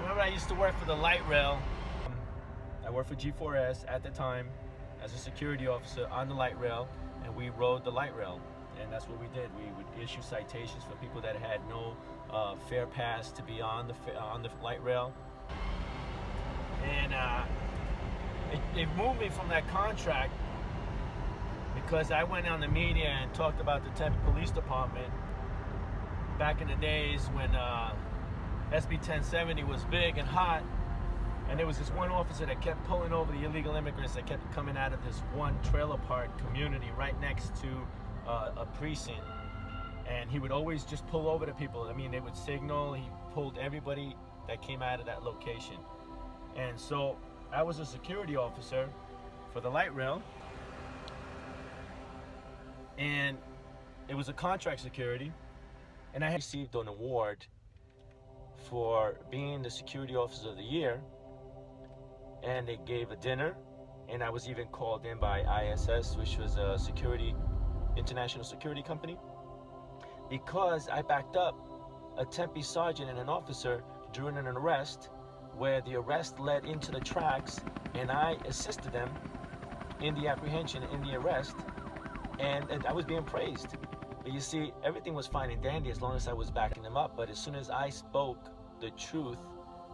Remember, I used to work for the light rail. I worked for G4S at the time as a security officer on the light rail, and we rode the light rail. And that's what we did. We would issue citations for people that had no fair pass to be on the light rail. And it moved me from that contract because I went on the media and talked about the Tempe Police Department back in the days when SB 1070 was big and hot, and there was this one officer that kept pulling over the illegal immigrants that kept coming out of this one trailer park community right next to a precinct, and he would always just pull over the people. I mean, they would signal. He pulled everybody that came out of that location. And so I was a security officer for the light rail, and it was a contract security, and I had received an award for being the security officer of the year, and they gave a dinner, and I was even called in by ISS, which was a international security company, because I backed up a Tempe sergeant and an officer during an arrest where the arrest led into the tracks, and I assisted them in the apprehension, in the arrest, and I was being praised. But you see, everything was fine and dandy as long as I was backing them up. But as soon as I spoke the truth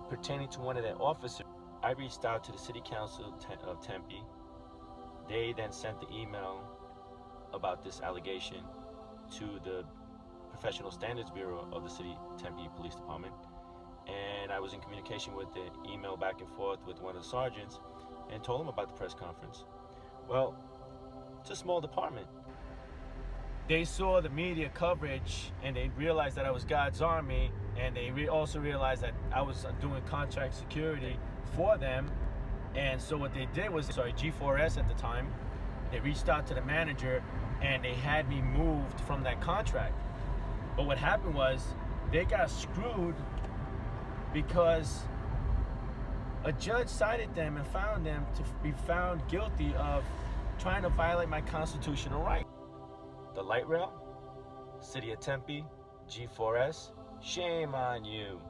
pertaining to one of their officers, I reached out to the City Council of Tempe. They then sent the email about this allegation to the Professional Standards Bureau of the City Tempe Police Department. And I was in communication with the email back and forth with one of the sergeants and told him about the press conference. Well, it's a small department. They saw the media coverage and they realized that I was God's army, and they also realized that I was doing contract security for them. And so what they did was, G4S at the time, they reached out to the manager and they had me moved from that contract. But what happened was they got screwed because a judge cited them and found them to be found guilty of trying to violate my constitutional right. The light rail, City of Tempe, G4S, shame on you.